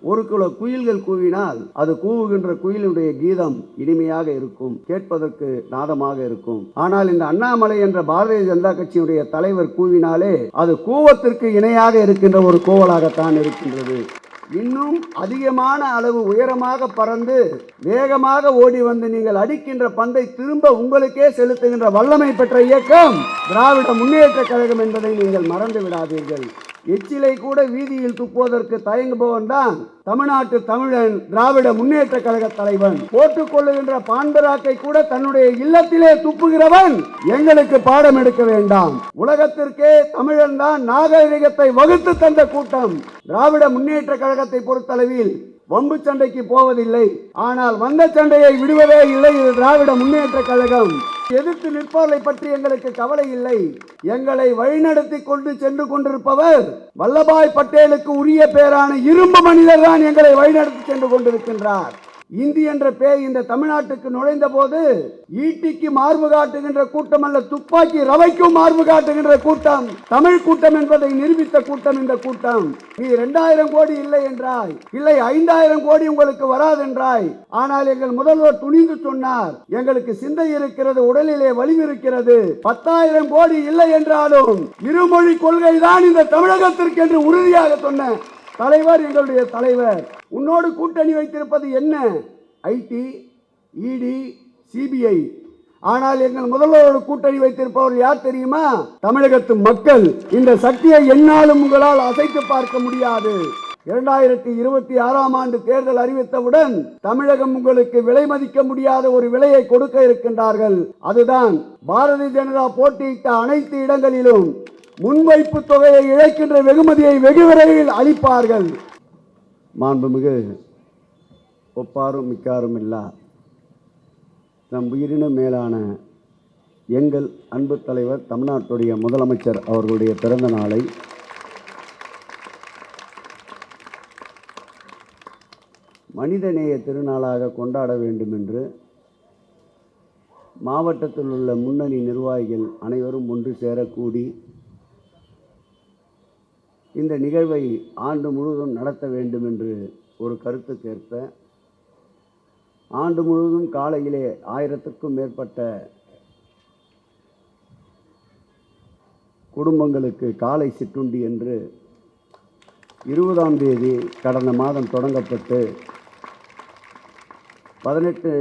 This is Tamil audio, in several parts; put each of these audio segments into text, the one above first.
ஒரு குல குயில்கள் கூவினால் அது கூவுகின்ற குயிலுடைய கீதம் இனிமையாக இருக்கும், கேட்பதற்கு நாதமாக இருக்கும். ஆனால் இந்த அண்ணாமலை என்ற பாரதிய ஜனதா கட்சியுடைய தலைவர் கூவினாலே அது கூவத்திற்கு இணையாக இருக்கின்ற ஒரு கோவலாகத்தான் இருக்கின்றது. இன்னும் அதிகமான அளவு உயரமாக பறந்து வேகமாக ஓடி வந்து நீங்கள் அடிக்கின்ற பந்தை திரும்ப உங்களுக்கே செலுத்துகின்ற வல்லமை பெற்ற இயக்கம் திராவிட முன்னேற்ற கழகம் என்பதை நீங்கள் மறந்து விடாதீர்கள். எச்சிலை கூட வீதியில் துப்புவதற்கு தயங்குபவன் தான் தமிழ்நாட்டு தமிழன் திராவிட முன்னேற்ற கழக தலைவன். போட்டுக் கொள்ளுகின்ற பான்பராக்கை கூட தன்னுடைய இல்லத்திலே துப்புகிறவன் எங்களுக்கு பாடம் எடுக்க வேண்டாம். உலகத்திற்கே தமிழன் தான் நாகரிகத்தை வகுத்து தந்த கூட்டம். திராவிட முன்னேற்ற கழகத்தை பொறுத்தளவில் வம்பு சண்டைக்கு போவதில்லை, ஆனால் வந்த சண்டையை விடுவதே இல்லை. இது திராவிட முன்னேற்ற கழகம். எதிர்த்து நிற்பவர்களை பற்றி எங்களுக்கு கவலை இல்லை. எங்களை வழிநடத்தி கொண்டு சென்று கொண்டிருப்பவர் வல்லபாய் பட்டேலுக்கு உரிய பேரான இரும்பு மனிதர் தான் எங்களை வழிநடத்தி சென்று கொண்டிருக்கின்றார். இந்தி என்ற பேய் இந்த தமிழ்நாட்டுக்கு நுழைந்த போது ஈட்டிக்கு மார்பு காட்டுகின்ற கூட்டம் அல்ல, துப்பாக்கி ரவைக்கும் மார்பு காட்டுகின்ற கூட்டம் தமிழ் கூட்டம் என்பதை நிரூபித்த கூட்டம் இந்த கூட்டம். நீ 2000 கோடி இல்லை என்றாய், இல்லை 5000 கோடி உங்களுக்கு வராது என்றாய். ஆனால் எங்கள் முதல்வர் துணிந்து சொன்னார், எங்களுக்கு சிந்தை இருக்கிறது, உடலிலே வலிமை இருக்கிறது. 10,000 கோடி இல்லை என்றாலும் இருமொழி கொள்கை தான் இந்த தமிழகத்திற்கு என்று உறுதியாக சொன்ன தலைவர் எங்களுடைய தலைவர். உன்னோடு கூட்டணி வைத்திருப்பது என்ன? ஐடி, இடி, சிபிஐ. ஆனால் எங்கள் முதல்வரோடு கூட்டணி வைத்திருப்பவர் யார் தெரியுமா? தமிழகத்து மக்கள். இந்த சக்தியை என்னாலும் உங்களால் அசைத்து பார்க்க முடியாது. 2026ஆம் ஆண்டு தேர்தல் அறிவித்தவுடன் தமிழகம் உங்களுக்கு விலை மதிக்க முடியாத ஒரு விலையை கொடுக்க இருக்கின்றார்கள். அதுதான் பாரதிய ஜனதா போட்டியிட்ட அனைத்து இடங்களிலும் முன்வைப்பு தொகையை இழக்கின்ற வெகுமதியை வெகு விரைவில் அளிப்பார்கள். மாண்புமிகு ஒப்பாரும் மிக்காரும் இல்லா நம் உயிரினும் மேலான எங்கள் அன்பு தலைவர் தமிழ்நாட்டுடைய முதலமைச்சர் அவர்களுடைய பிறந்த நாளை மனிதநேய திருநாளாக கொண்டாட வேண்டும் என்று மாவட்டத்தில் உள்ள முன்னணி நிர்வாகிகள் அனைவரும் ஒன்று சேரக்கூடி இந்த நிகழ்வை ஆண்டு முழுவதும் நடத்த வேண்டும் என்று ஒரு கருத்துக்கேற்ப ஆண்டு முழுவதும் காலையிலே 1000க்கும் மேற்பட்ட குடும்பங்களுக்கு காலை சிற்றுண்டி என்று 20ஆம் தேதி கடந்த மாதம் தொடங்கப்பட்டு 18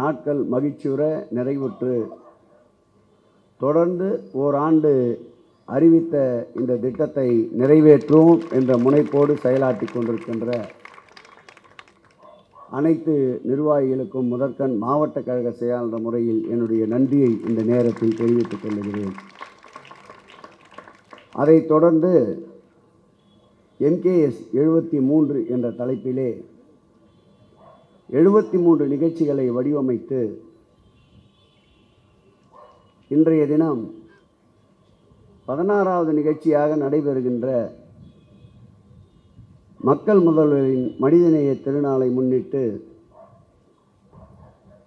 நாட்கள் மகிழ்ச்சியுற நிறைவுற்று தொடர்ந்து ஓராண்டு அறிவித்த இந்த திட்டத்தை நிறைவேற்றுவோம் என்ற முனைப்போடு செயலாற்றி கொண்டிருக்கின்ற அனைத்து நிர்வாகிகளுக்கும் முதற்கண் மாவட்ட கழக செயலாளர் முறையில் என்னுடைய நன்றியை இந்த நேரத்தில் தெரிவித்துக் கொள்கிறேன். அதைத் தொடர்ந்து MKS 73 என்ற தலைப்பிலே 73 நிகழ்ச்சிகளை வடிவமைத்து இன்றைய தினம் 16வது நிகழ்ச்சியாக நடைபெறுகின்ற மக்கள் முதல்வரின் மனிதநேய திருநாளை முன்னிட்டு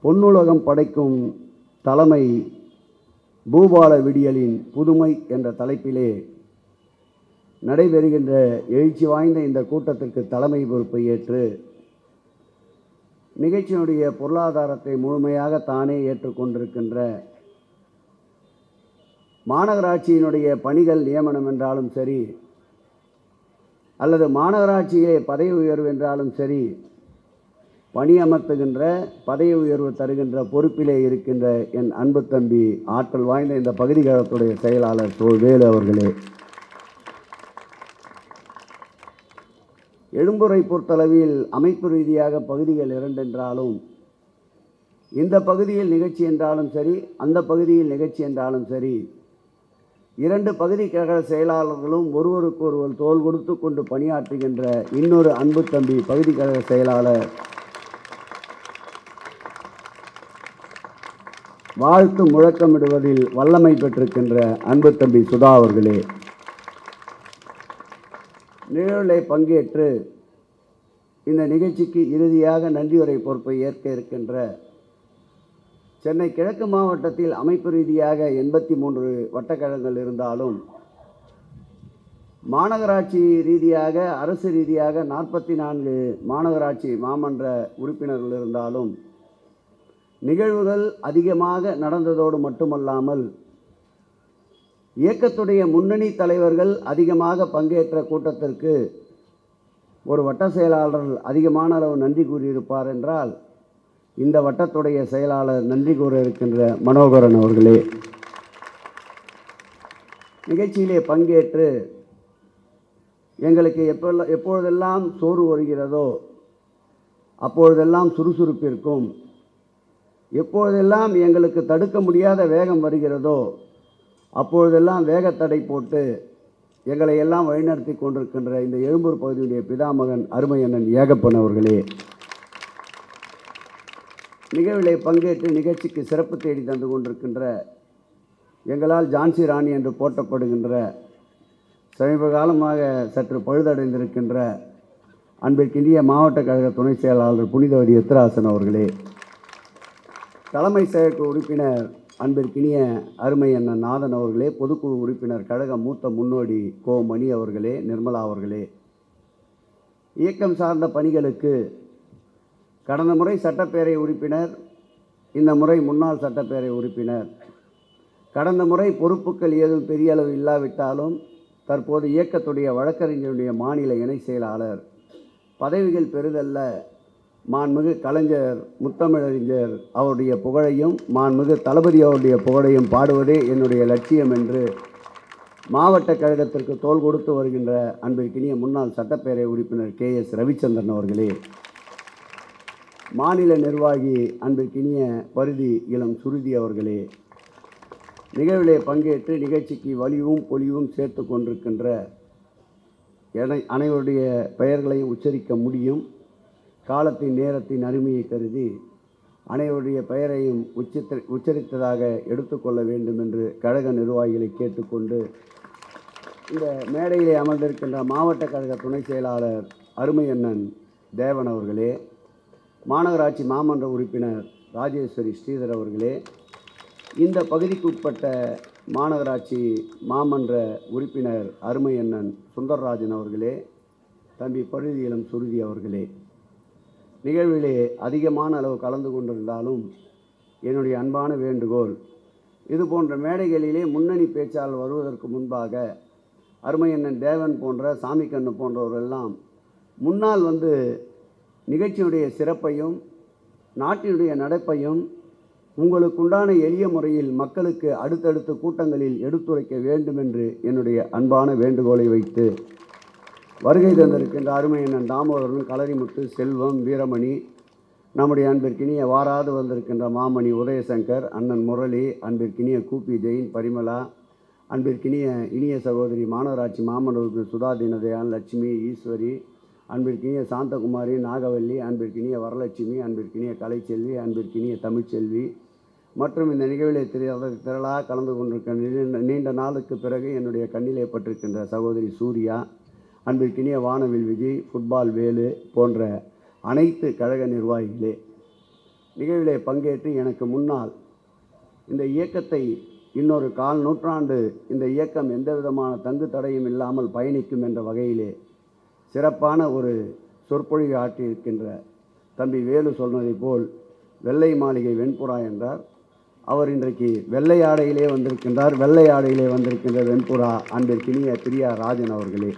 பொன்னுலகம் படைக்கும் தலைமை பூபால விடியலின் புதுமை என்ற தலைப்பிலே நடைபெறுகின்ற எழுச்சி வாய்ந்த இந்த கூட்டத்திற்கு தலைமை பொறுப்பை ஏற்று நிகழ்ச்சியினுடைய பொருளாதாரத்தை முழுமையாக தானே ஏற்றுக்கொண்டிருக்கின்ற மாநகராட்சியினுடைய பணிகள் நியமனம் என்றாலும் சரி, அல்லது மாநகராட்சியிலே பதவி உயர்வு என்றாலும் சரி, பணி அமர்த்துகின்ற பதவி உயர்வு தருகின்ற பொறுப்பிலே இருக்கின்ற என் அன்பு தம்பி ஆற்றல் வாய்ந்த இந்த பகுதி கழகத்துடைய செயலாளர் வேலு அவர்களே, எழும்பூரை பொறுத்தளவில் அமைப்பு ரீதியாக பகுதிகள் 2 என்றாலும் இந்த பகுதியில் நிகழ்ச்சி என்றாலும் சரி, அந்த பகுதியில் நிகழ்ச்சி என்றாலும் சரி, 2 பகுதி கழக செயலாளர்களும் ஒருவருக்கு ஒருவர் தோள் கொடுத்து கொண்டு பணியாற்றுகின்ற இன்னொரு அன்பு தம்பி பகுதி கழக செயலாளர் வாழ்த்து முழக்கமிடுவதில் வல்லமை பெற்றிருக்கின்ற அன்பு தம்பி சுதா அவர்களே, நிகழ்விலே பங்கேற்று இந்த நிகழ்ச்சிக்கு இறுதியாக நன்றியுரை பொறுப்பை ஏற்க இருக்கின்ற சென்னை கிழக்கு மாவட்டத்தில் அமைப்பு ரீதியாக 83 வட்டக்கழகங்கள் இருந்தாலும் மாநகராட்சி ரீதியாக, அரசு ரீதியாக 44 மாநகராட்சி மாமன்ற உறுப்பினர்கள் இருந்தாலும் நிகழ்வுகள் அதிகமாக நடந்ததோடு மட்டுமல்லாமல் இயக்கத்துடைய முன்னணி தலைவர்கள் அதிகமாக பங்கேற்ற கூட்டத்திற்கு ஒரு வட்ட செயலாளர் அதிகமான அளவு நன்றி கூறியிருப்பார் என்றால் இந்த வட்டத்துடைய செயலாளர் நன்றி கூற இருக்கின்ற மனோகரன் அவர்களே. நிகழ்ச்சியிலே பங்கேற்று எங்களுக்கு எப்பொழுதெல்லாம் சோறு வருகிறதோ அப்பொழுதெல்லாம் சுறுசுறுப்பிற்கும், எப்பொழுதெல்லாம் எங்களுக்கு தடுக்க முடியாத வேகம் வருகிறதோ அப்பொழுதெல்லாம் வேகத்தடை போட்டு எங்களை எல்லாம் வழிநடத்தி கொண்டிருக்கின்ற இந்த எழும்பூர் பகுதியுடைய பிதாமகன் அருமை அண்ணன் ஏகப்பன் அவர்களே. நிகழ்விலே பங்கேற்று நிகழ்ச்சிக்கு சிறப்பு தேடி தந்து கொண்டிருக்கின்ற எங்களால் ஜான்சி ராணி என்று போற்றப்படுகின்ற, சமீப காலமாக சற்று பழுதடைந்திருக்கின்ற அன்பிற்கினிய மாவட்ட கழக துணை செயலாளர் புனிதவதி எத்திராசன் அவர்களே. தலைமை செயற்குழு உறுப்பினர் அன்பிற்கினிய அருமை அண்ணன் நாதன் அவர்களே. பொதுக்குழு உறுப்பினர் கழக மூத்த முன்னோடி கோ மணி அவர்களே, நிர்மலா அவர்களே. இயக்கம் சார்ந்த பணிகளுக்கு கடந்த முறை சட்டப்பேரவை உறுப்பினர், இந்த முறை முன்னாள் சட்டப்பேரவை உறுப்பினர், கடந்த முறை பொறுப்புகள் ஏதும் பெரிய அளவு இல்லாவிட்டாலும் தற்போது இயக்கத்துடைய வழக்கறிஞருடைய மாநில இணை செயலாளர், பதவிகள் பெரிதல்ல, மாண்புமிகு கலைஞர் முத்தமிழறிஞர் அவருடைய புகழையும் மாண்புமிகு தளபதி அவருடைய புகழையும் பாடுவதே என்னுடைய லட்சியம் என்று மாவட்ட கழகத்திற்கு தோள் கொடுத்து வருகின்ற அன்பிற்கினிய முன்னாள் சட்டப்பேரவை உறுப்பினர் KS ரவிச்சந்திரன் அவர்களே. மாநில நிர்வாகி அன்பிற்கினிய பரிதி இளம் சுருதி அவர்களே. நிகழ்விலே பங்கேற்று நிகழ்ச்சிக்கு வலிவும் பொலிவும் சேர்த்து கொண்டிருக்கின்ற அனைவருடைய பெயர்களையும் உச்சரிக்க முடியும். காலத்தின் நேரத்தின் அருமையை கருதி அனைவருடைய பெயரையும் உச்சரித்ததாக எடுத்துக்கொள்ள வேண்டும் என்று கழக நிர்வாகிகளை கேட்டுக்கொண்டு, இந்த மேடையிலே அமர்ந்திருக்கின்ற மாவட்ட கழக துணை செயலாளர் அருமை அண்ணன் தேவன் அவர்களே, மாநகராட்சி மாமன்ற உறுப்பினர் ராஜேஸ்வரி ஸ்ரீதர் அவர்களே, இந்த பகுதிக்கு உட்பட்ட மாநகராட்சி மாமன்ற உறுப்பினர் அருமை அண்ணன் சுந்தரராஜன் அவர்களே, தம்பி பரிதி இளம் சுருதி அவர்களே. நிகழ்விலே அதிகமான அளவு கலந்து கொண்டிருந்தாலும் என்னுடைய அன்பான வேண்டுகோள், இது போன்ற மேடைகளிலே முன்னணி பேச்சாளர் வருவதற்கு முன்பாக அருமை அண்ணன் தேவன் போன்ற, சாமிக்கண்ணு போன்றவரெல்லாம் முன்னால் வந்து நிகழ்ச்சியுடைய சிறப்பையும் நாட்டினுடைய நடப்பையும் உங்களுக்குண்டான எளிய முறையில் மக்களுக்கு அடுத்தடுத்த கூட்டங்களில் எடுத்துரைக்க வேண்டும் என்று என்னுடைய அன்பான வேண்டுகோளை வைத்து வருகை தந்திருக்கின்ற அருமை அண்ணன் தாமோதரன், களரிமுத்து, செல்வம், வீரமணி, நம்முடைய அன்பிற்கினிய வாராது வந்திருக்கின்ற மாமணி உதயசங்கர், அண்ணன் முரளி, அன்பிற்கினிய கூப்பி ஜெயின், பரிமலா, அன்பிற்கினிய இனிய சகோதரி மாநகராட்சி மாமன்ற உறுப்பினர் சுதா தீனதயாள், லட்சுமி, ஈஸ்வரி, அன்பிற்கினிய சாந்தகுமாரி, நாகவல்லி, அன்பிற்கினிய வரலட்சுமி, அன்பிற்கினிய கலைச்செல்வி, அன்பிற்கினிய தமிழ்ச்செல்வி மற்றும் இந்த நிகழ்விலே திரளாக கலந்து கொண்டிருக்கின்ற நீண்ட நாளுக்கு பிறகு என்னுடைய கண்ணிலே பட்டிருக்கின்ற சகோதரி சூர்யா, அன்பிற்கினிய வானவில் விஜய், ஃபுட்பால் வேலு போன்ற அனைத்து கழக நிர்வாகிகளே. நிகழ்விலே பங்கேற்று எனக்கு முன்னால் இந்த இயக்கத்தை இன்னொரு 1/4 நூற்றாண்டு இந்த இயக்கம் எந்த விதமான தங்கு தடையும் இல்லாமல் பயணிக்கும் என்ற வகையிலே சிறப்பான ஒரு சொற்பொழிவு ஆற்றியிருக்கின்ற தம்பி வேலு சொன்னதை போல் வெள்ளை மாளிகை வெண்புறா என்றார். அவர் இன்றைக்கு வெள்ளை ஆடையிலே வந்திருக்கின்றார். வெள்ளை ஆடையிலே வந்திருக்கின்ற வெண்புறா அன்பிற்கினிய பிரியா ராஜன் அவர்களே.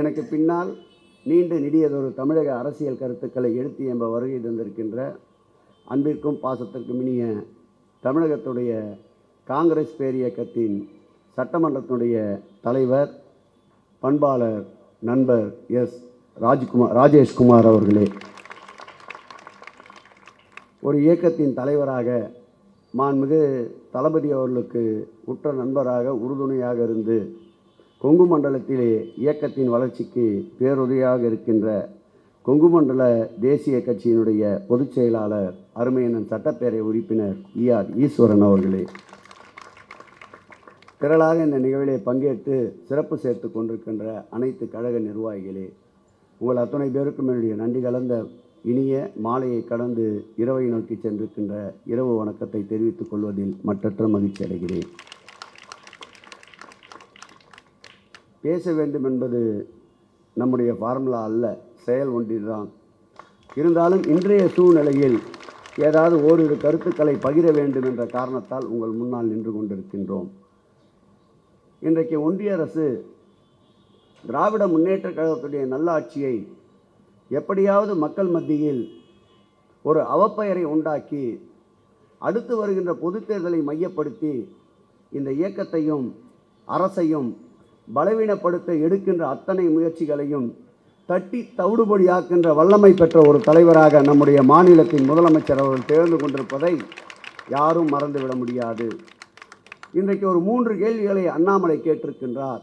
எனக்கு பின்னால் நீண்ட நெடியதொரு தமிழக அரசியல் கருத்துக்களை எடுத்து எம்ப வருகை தந்திருக்கின்ற அன்பிற்கும் பாசத்திற்கும் இனிய தமிழகத்துடைய காங்கிரஸ் பேரியக்கத்தின் சட்டமன்றத்தினுடைய தலைவர், பண்பாளர், நண்பர் ராஜேஷ்குமார் அவர்களே. ஒரு இயக்கத்தின் தலைவராக மாண்புமிகு தளபதி அவர்களுக்கு உற்ற நண்பராக உறுதுணையாக இருந்து கொங்கு மண்டலத்திலே இயக்கத்தின் வளர்ச்சிக்கு பேருதவியாக இருக்கின்ற கொங்கு மண்டல தேசிய கட்சியினுடைய பொதுச் செயலாளர் அருமையண்ணன் சட்டப்பேரவை உறுப்பினர் ER ஈஸ்வரன் அவர்களே. திரளாக இந்த நிகழ்விலே பங்கேற்று சிறப்பு சேர்த்து கொண்டிருக்கின்ற அனைத்து கழக நிர்வாகிகளே, உங்கள் அத்தனை பேருக்கும் என்னுடைய நன்றி கலந்த இனிய மாலையை கடந்து இரவை நோக்கி சென்றிருக்கின்ற இரவு வணக்கத்தை தெரிவித்துக் கொள்வதில் மற்றற்ற மகிழ்ச்சி அடைகிறேன். பேச வேண்டும் என்பது நம்முடைய ஃபார்முலா அல்ல, செயல் ஒன்றில்தான். இருந்தாலும் இன்றைய சூழ்நிலையில் ஏதாவது ஓரிரு கருத்துக்களை பகிர வேண்டும் என்ற காரணத்தால் உங்கள் முன்னால் நின்று கொண்டிருக்கின்றோம். இன்றைக்கு ஒன்றிய அரசு திராவிட முன்னேற்றக் கழகத்துடைய நல்லாட்சியை எப்படியாவது மக்கள் மத்தியில் ஒரு அவப்பெயரை உண்டாக்கி அடுத்து வருகின்ற பொதுத் தேர்தலை மையப்படுத்தி இந்த இயக்கத்தையும் அரசையும் பலவீனப்படுத்த எடுக்கின்ற அத்தனை முயற்சிகளையும் தட்டி தவிடுபடியாக்கின்ற வல்லமை பெற்ற ஒரு தலைவராக நம்முடைய மாநிலத்தின் முதலமைச்சர் அவர்கள் திகழ்ந்து கொண்டிருப்பதை யாரும் மறந்துவிட முடியாது. இன்றைக்கு ஒரு 3 கேள்விகளை அண்ணாமலை கேட்டிருக்கின்றார்.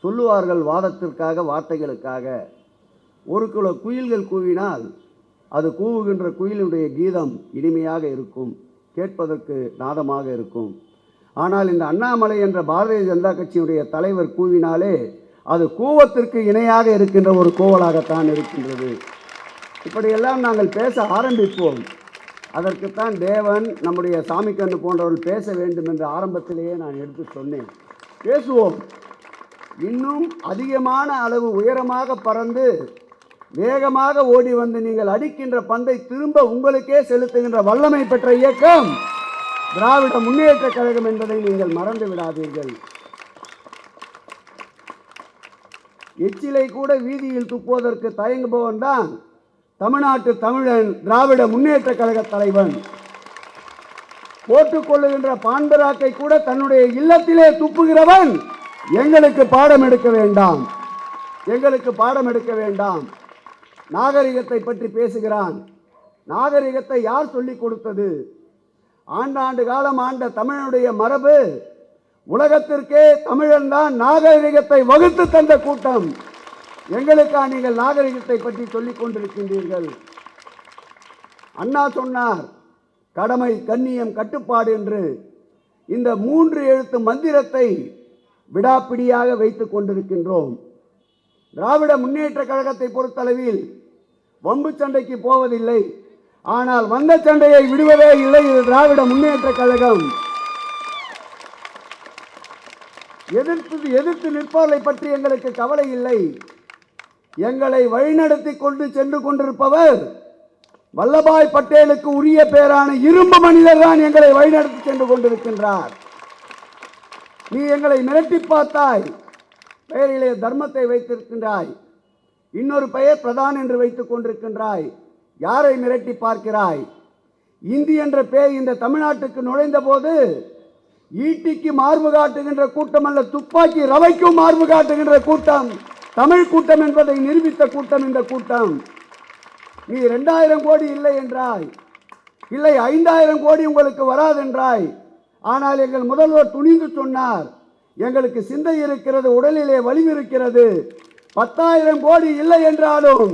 சொல்லுவார்கள் வாதத்திற்காக, வார்த்தைகளுக்காக. ஒரு குல குயில்கள் கூவினால் அது கூவுகின்ற குயிலுடைய கீதம் இனிமையாக இருக்கும், கேட்பதற்கு நாதமாக இருக்கும். ஆனால் இந்த அண்ணாமலை என்ற பாரதிய ஜனதா கட்சியுடைய தலைவர் கூவினாலே அது கூவத்திற்கு இணையாக இருக்கின்ற ஒரு கோவலாகத்தான் இருக்கின்றது. இப்படியெல்லாம் நாங்கள் பேச ஆரம்பிப்போம். அதற்குத்தான் தேவன், நம்முடைய சாமிக்கண்ணு போன்றவர்கள் பேச வேண்டும் என்று ஆரம்பத்திலேயே நான் எடுத்து சொன்னேன். பேசுவோம். இன்னும் அதிகமான அளவு உயரமாக பறந்து வேகமாக ஓடி வந்து நீங்கள் அடிக்கின்ற பந்தை திரும்ப உங்களுக்கே செலுத்துகின்ற வல்லமை பெற்ற இயக்கம் திராவிட முன்னேற்ற கழகம் என்பதை நீங்கள் மறந்து விடாதீர்கள். எச்சிலை கூட வீதியில் துப்புவதற்கு தயங்குபவன் தான் தமிழ்நாட்டு தமிழன், திராவிட முன்னேற்ற கழக தலைவன். போட்டுக்கொள்ளுகின்ற பான்பராக்கை கூட தன்னுடைய இல்லத்திலே துப்புகிறவன் எங்களுக்கு பாடம் எடுக்க வேண்டாம், எங்களுக்கு பாடம் எடுக்க வேண்டாம். நாகரிகத்தை பற்றி பேசுகிறான். நாகரிகத்தை யார் சொல்லிக் கொடுத்தது? ஆண்டாண்டு காலம் ஆண்ட தமிழனுடைய மரபு, உலகத்திற்கே தமிழன் தான் நாகரிகத்தை வகுத்து தந்த கூட்டம். எங்களுக்கா நீங்கள் நாகரிகத்தை பற்றி சொல்லிக் கொண்டிருக்கின்றீர்கள்? அண்ணா சொன்னார், கடமை, கண்ணியம், கட்டுப்பாடு என்று. இந்த 3 எழுத்து மந்திரத்தை விடாப்பிடியாக வைத்துக் கொண்டிருக்கின்றோம். திராவிட முன்னேற்ற கழகத்தை பொறுத்தளவில் வம்பு சண்டைக்கு போவதில்லை, ஆனால் வந்த சண்டையை விடுவதே இல்லை. இது திராவிட முன்னேற்ற கழகம். எதிர்த்து நிற்பவர்களை பற்றி எங்களுக்கு கவலை இல்லை. எங்களை வழிநடத்தி கொண்டு சென்று கொண்டிருப்பவர் வல்லபாய் பட்டேலுக்கு உரிய பேரான இரும்பு மனிதர் தான் எங்களை வழிநடத்தி சென்று கொண்டிருக்கின்றார். நீ எங்களை மிரட்டி பார்த்தாய், பெயரிலே தர்மத்தை வைத்திருக்கின்றாய். இன்னொரு பெயர் பிரதான் என்று வைத்துக் கொண்டிருக்கின்றாய். யாரை மிரட்டி பார்க்கிறாய்? இந்தி என்ற பேய் இந்த தமிழ்நாட்டுக்கு நுழைந்த போது ஈட்டிக்கு மார்பு காட்டுகின்ற கூட்டம் அல்ல, துப்பாக்கி ரவைக்கும் மார்பு காட்டுகின்ற கூட்டம் தமிழ் கூட்டம் என்பதை நிரூபித்த கூட்டம் இந்த கூட்டம். நீ 2000 கோடி இல்லை என்றாய், இல்லை 5000 கோடி உங்களுக்கு வராதென்றாய். ஆனால் எங்கள் முதல்வர் துணிந்து சொன்னார், எங்களுக்கு சிந்தை இருக்கிறது, உடலிலே வலிமை இருக்கிறது. 10,000 கோடி இல்லை என்றாலும்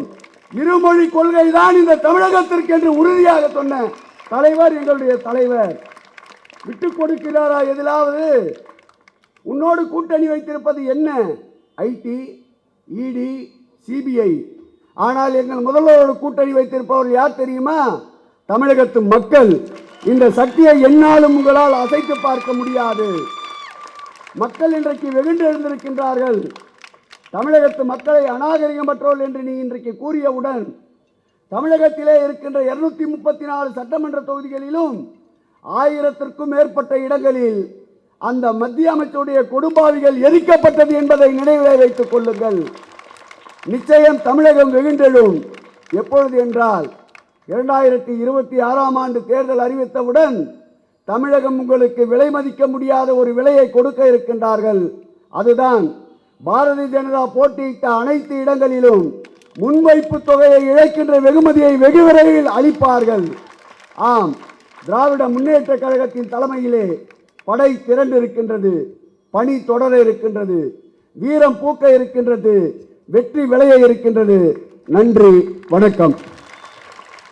இருமொழி கொள்கை தான் இந்த தமிழகத்திற்கு என்று உறுதியாக சொன்ன தலைவர் எங்களுடைய தலைவர். விட்டு கொடுக்கிறாரா எதிலாவது? உன்னோடு கூட்டணி வைத்திருப்பது என்ன? ஐடி, இடி, சிபிஐ. ஆனால் எங்கள் முதல்வரோடு கூட்டணி வைத்திருப்பவர் யார் தெரியுமா? தமிழகத்து மக்கள். இந்த சக்தியை என்னாலும் உங்களால் அசைத்து பார்க்க முடியாது. மக்கள் இன்றைக்கு வெகுண்டு எழுந்திருக்கின்றார்கள். தமிழகத்து மக்களை அநாகரிகமற்றோர்கள் என்று நீ இன்றைக்கு கூறியவுடன் தமிழகத்திலே இருக்கின்ற 234 சட்டமன்ற தொகுதிகளிலும் 1000க்கும் மேற்பட்ட இடங்களில் அந்த மத்திய அமைச்சருடைய கொடும்பாவிகள் எரிக்கப்பட்டது என்பதை நினைவிலே வைத்துக் கொள்ளுங்கள். நிச்சயம் தமிழகம் வெகுண்டெழும். எப்பொழுது என்றால் 2026ஆம் ஆண்டு தேர்தல் அறிவித்தவுடன் தமிழகம் உங்களுக்கு விலை மதிக்க முடியாத ஒரு விலையை கொடுக்க இருக்கின்றார்கள். அதுதான் பாரதிய ஜனதா போட்டியிட்ட அனைத்து இடங்களிலும் முன்வைப்பு தொகையை இழக்கின்ற வெகுமதியை வெகு விரைவில் அளிப்பார்கள். ஆம், திராவிட முன்னேற்ற கழகத்தின் தலைமையிலே படை திரண்டு இருக்கின்றது, பணி தொடர இருக்கின்றது, வீரம் பூக்க இருக்கின்றது, வெற்றி விளைய இருக்கின்றது. நன்றி, வணக்கம்.